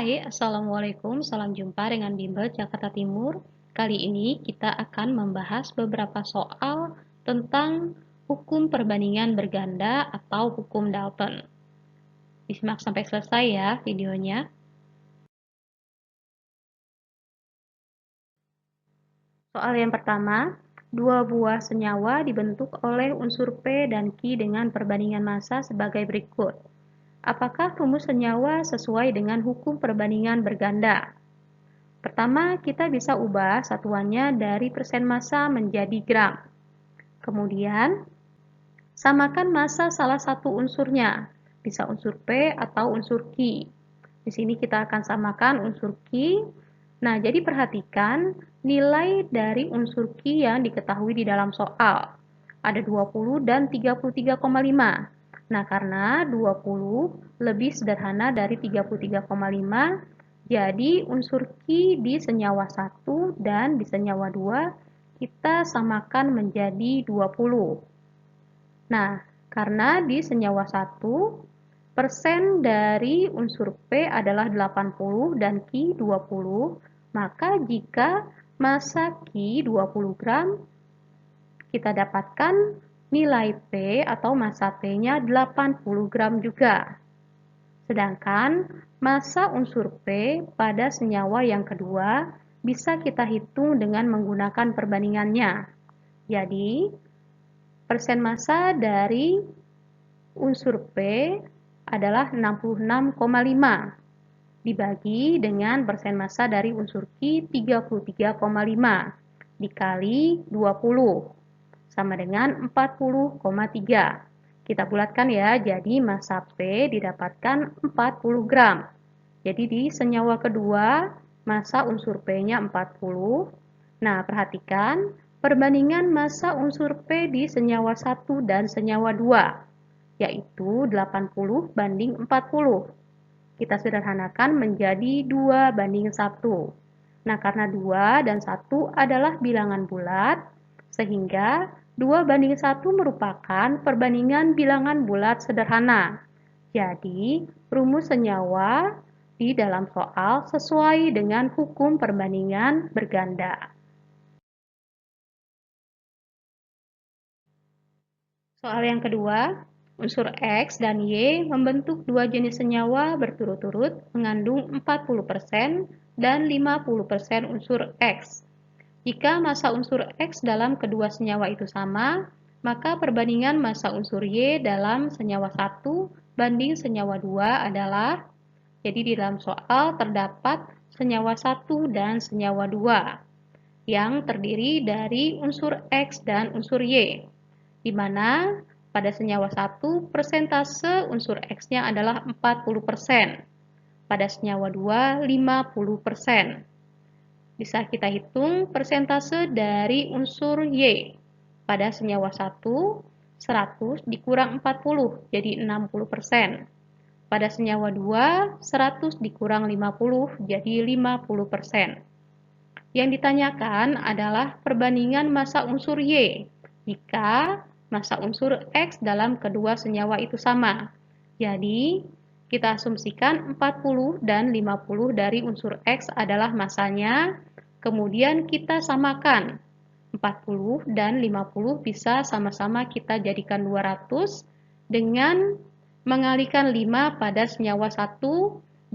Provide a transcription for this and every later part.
Hai, Assalamualaikum, salam jumpa dengan Bimbel Jakarta Timur. Kali ini kita akan membahas beberapa soal tentang hukum perbandingan berganda atau hukum Dalton. Disimak sampai selesai ya videonya. Soal yang pertama, dua buah senyawa dibentuk oleh unsur P dan Q dengan perbandingan massa sebagai berikut. Apakah rumus senyawa sesuai dengan hukum perbandingan berganda? Pertama, kita bisa ubah satuannya dari persen massa menjadi gram. Kemudian, samakan massa salah satu unsurnya, bisa unsur P atau unsur Q. Di sini kita akan samakan unsur Q. Nah, jadi perhatikan nilai dari unsur Q yang diketahui di dalam soal. Ada 20 dan 33,5. Nah, karena 20 lebih sederhana dari 33,5, jadi unsur Q di senyawa 1 dan di senyawa 2 kita samakan menjadi 20. Nah, karena di senyawa 1, persen dari unsur P adalah 80 dan Q 20, maka jika massa Q 20 gram, kita dapatkan nilai P atau massa P-nya 80 gram juga. Sedangkan massa unsur P pada senyawa yang kedua bisa kita hitung dengan menggunakan perbandingannya. Jadi, persen massa dari unsur P adalah 66,5 dibagi dengan persen massa dari unsur Q 33,5 dikali 20 sama dengan 40,3. Kita bulatkan ya, jadi massa P didapatkan 40 gram. Jadi di senyawa kedua, massa unsur P-nya 40. Nah, perhatikan perbandingan massa unsur P di senyawa 1 dan senyawa 2, yaitu 80 banding 40. Kita sederhanakan menjadi 2 banding 1. Nah, karena 2 dan 1 adalah bilangan bulat, sehingga 2 banding 1 merupakan perbandingan bilangan bulat sederhana. Jadi, rumus senyawa di dalam soal sesuai dengan hukum perbandingan berganda. Soal yang kedua, unsur X dan Y membentuk dua jenis senyawa berturut-turut mengandung 40% dan 50% unsur X. Jika massa unsur X dalam kedua senyawa itu sama, maka perbandingan massa unsur Y dalam senyawa 1 banding senyawa 2 adalah, jadi di dalam soal terdapat senyawa 1 dan senyawa 2 yang terdiri dari unsur X dan unsur Y, di mana pada senyawa 1 persentase unsur X-nya adalah 40%, pada senyawa 2 50%. Bisa kita hitung persentase dari unsur Y. Pada senyawa 1, 100 dikurang 40, jadi 60%. Pada senyawa 2, 100 dikurang 50, jadi 50%. Yang ditanyakan adalah perbandingan massa unsur Y jika massa unsur X dalam kedua senyawa itu sama. Jadi, kita asumsikan 40 dan 50 dari unsur X adalah massanya, kemudian kita samakan. 40 dan 50 bisa sama-sama kita jadikan 200 dengan mengalihkan 5 pada senyawa 1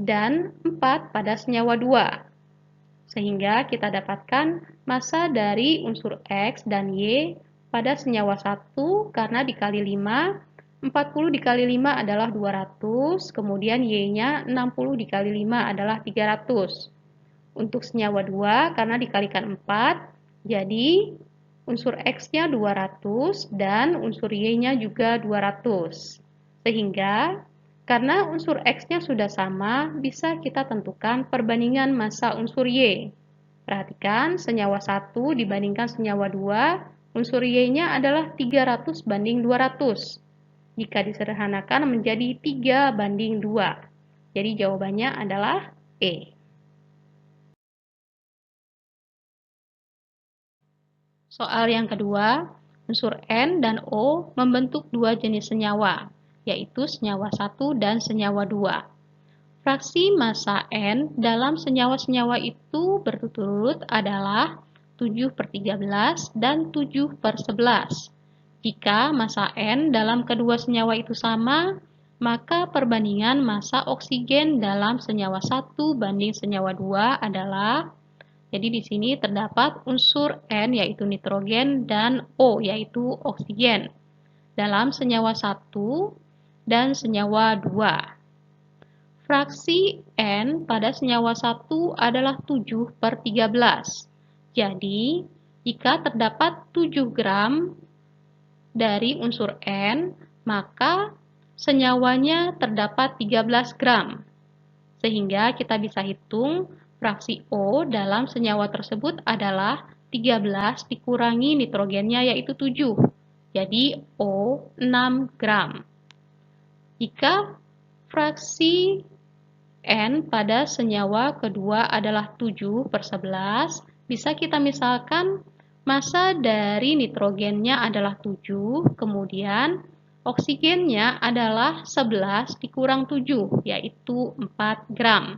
dan 4 pada senyawa 2. Sehingga kita dapatkan massa dari unsur X dan Y pada senyawa 1 karena dikali 5, 40 dikali 5 adalah 200, kemudian Y-nya 60 dikali 5 adalah 300. Untuk senyawa 2 karena dikalikan 4, jadi unsur X-nya 200 dan unsur Y-nya juga 200. Sehingga karena unsur X-nya sudah sama, bisa kita tentukan perbandingan massa unsur Y. Perhatikan, senyawa 1 dibandingkan senyawa 2, unsur Y-nya adalah 300 banding 200. Jika disederhanakan menjadi 3 banding 2. Jadi jawabannya adalah E. Soal yang kedua, unsur N dan O membentuk dua jenis senyawa, yaitu senyawa 1 dan senyawa 2. Fraksi massa N dalam senyawa-senyawa itu berturut-turut adalah 7/13 dan 7/11. Jika massa N dalam kedua senyawa itu sama, maka perbandingan massa oksigen dalam senyawa 1 banding senyawa 2 adalah, jadi di sini terdapat unsur N yaitu nitrogen dan O yaitu oksigen dalam senyawa 1 dan senyawa 2. Fraksi N pada senyawa 1 adalah 7/13. Jadi, jika terdapat 7 gram dari unsur N, maka senyawanya terdapat 13 gram. Sehingga kita bisa hitung fraksi O dalam senyawa tersebut adalah 13 dikurangi nitrogennya yaitu 7. Jadi O 6 gram. Jika fraksi N pada senyawa kedua adalah 7/11, bisa kita misalkan massa dari nitrogennya adalah 7, kemudian oksigennya adalah 11 dikurang 7, yaitu 4 gram.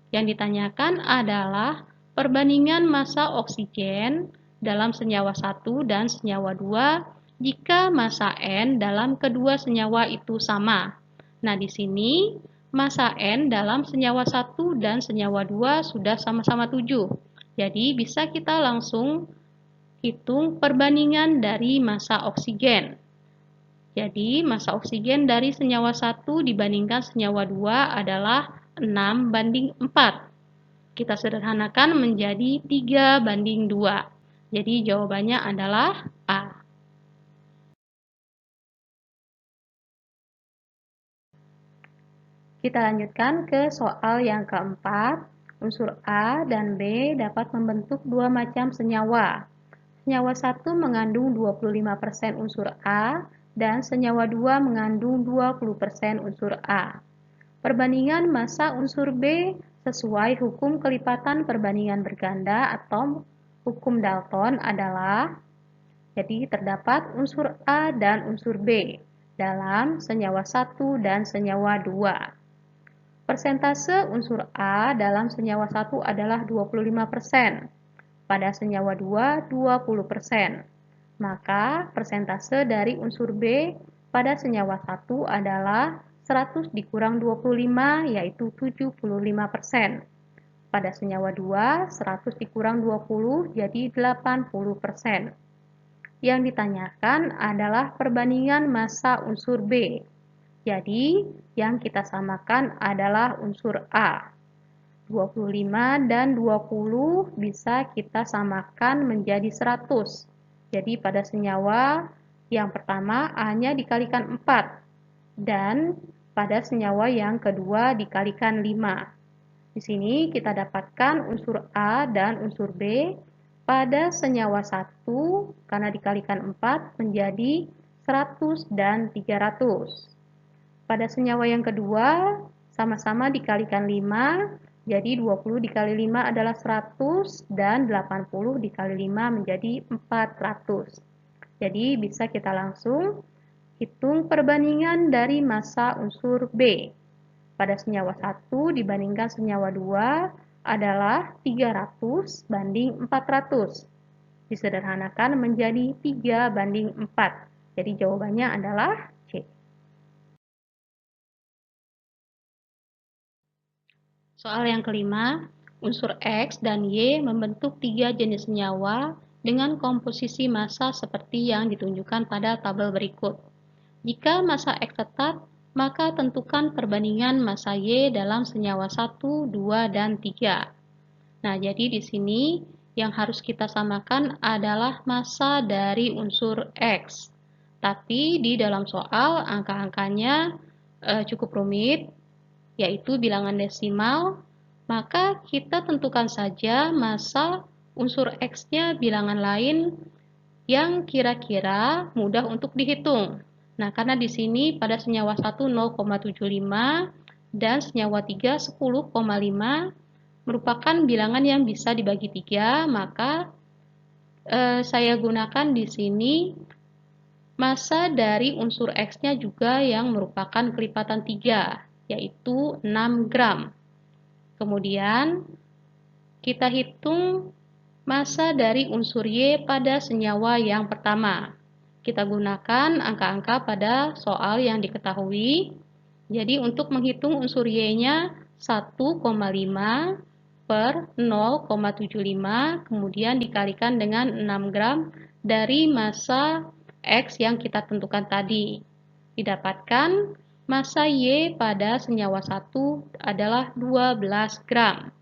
Yang ditanyakan adalah perbandingan massa oksigen dalam senyawa 1 dan senyawa 2 jika massa N dalam kedua senyawa itu sama. Nah, di sini massa N dalam senyawa 1 dan senyawa 2 sudah sama-sama 7. Jadi bisa kita langsung hitung perbandingan dari massa oksigen. Jadi massa oksigen dari senyawa 1 dibandingkan senyawa 2 adalah 6/4. Kita sederhanakan menjadi 3/2. Jadi jawabannya adalah A. Kita lanjutkan ke soal yang keempat. Unsur A dan B dapat membentuk dua macam senyawa. Senyawa 1 mengandung 25% unsur A dan senyawa 2 mengandung 20% unsur A. Perbandingan massa unsur B sesuai hukum kelipatan perbandingan berganda atau hukum Dalton adalah, jadi terdapat unsur A dan unsur B dalam senyawa 1 dan senyawa 2. Persentase unsur A dalam senyawa 1 adalah 25%, pada senyawa 2 20%. Maka persentase dari unsur B pada senyawa 1 adalah 100 dikurang 25 yaitu 75%. Pada senyawa 2, 100 dikurang 20 jadi 80%. Yang ditanyakan adalah perbandingan massa unsur B. Jadi, yang kita samakan adalah unsur A. 25 dan 20 bisa kita samakan menjadi 100. Jadi pada senyawa yang pertama A-nya dikalikan 4 dan pada senyawa yang kedua dikalikan 5. Di sini kita dapatkan unsur A dan unsur B pada senyawa 1 karena dikalikan 4 menjadi 100 dan 300. Pada senyawa yang kedua sama-sama dikalikan 5, jadi 20 dikali 5 adalah 100 dan 80 dikali 5 menjadi 400. Jadi bisa kita langsung hitung perbandingan dari massa unsur B. Pada senyawa 1 dibandingkan senyawa 2 adalah 300 banding 400. Disederhanakan menjadi 3/4. Jadi jawabannya adalah C. Soal yang kelima, unsur X dan Y membentuk 3 jenis senyawa dengan komposisi massa seperti yang ditunjukkan pada tabel berikut. Jika massa X tetap, maka tentukan perbandingan massa Y dalam senyawa 1, 2, dan 3. Nah, jadi di sini yang harus kita samakan adalah massa dari unsur X. Tapi di dalam soal angka-angkanya cukup rumit, yaitu bilangan desimal, maka kita tentukan saja massa unsur X-nya bilangan lain yang kira-kira mudah untuk dihitung. Nah, karena di sini pada senyawa 1 0,75 dan senyawa 3 10,5 merupakan bilangan yang bisa dibagi 3, maka saya gunakan di sini massa dari unsur X-nya juga yang merupakan kelipatan 3. yaitu 6 gram. Kemudian, kita hitung massa dari unsur Y pada senyawa yang pertama. Kita gunakan angka-angka pada soal yang diketahui. Jadi untuk menghitung unsur Y-nya 1,5 per 0,75, kemudian dikalikan dengan 6 gram dari massa X yang kita tentukan tadi. Didapatkan massa Y pada senyawa 1 adalah 12 gram.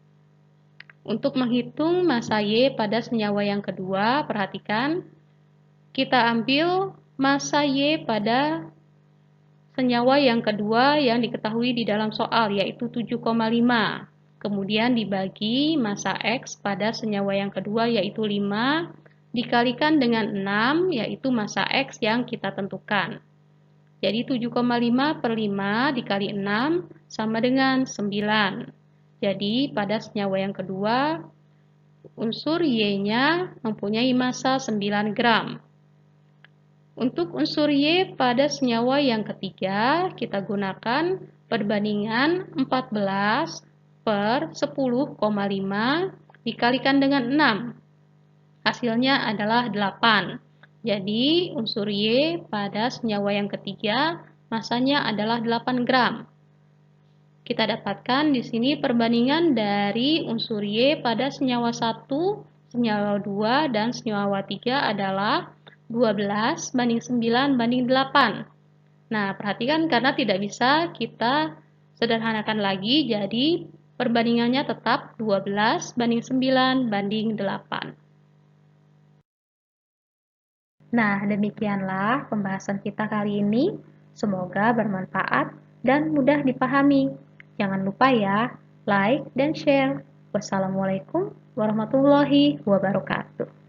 Untuk menghitung massa Y pada senyawa yang kedua, perhatikan, kita ambil massa Y pada senyawa yang kedua yang diketahui di dalam soal, yaitu 7,5. Kemudian dibagi massa X pada senyawa yang kedua, yaitu 5, dikalikan dengan 6, yaitu massa X yang kita tentukan. Jadi 7,5 per 5 dikali 6 sama dengan 9. Jadi pada senyawa yang kedua, unsur Y-nya mempunyai massa 9 gram. Untuk unsur Y pada senyawa yang ketiga, kita gunakan perbandingan 14 per 10,5 dikalikan dengan 6. Hasilnya adalah 8. Jadi unsur Y pada senyawa yang ketiga, massanya adalah 8 gram. Kita dapatkan di sini perbandingan dari unsur Y pada senyawa 1, senyawa 2, dan senyawa 3 adalah 12 banding 9 banding 8. Nah, perhatikan karena tidak bisa kita sederhanakan lagi, jadi perbandingannya tetap 12 banding 9 banding 8. Nah, demikianlah pembahasan kita kali ini. Semoga bermanfaat dan mudah dipahami. Jangan lupa ya, like dan share. Wassalamualaikum warahmatullahi wabarakatuh.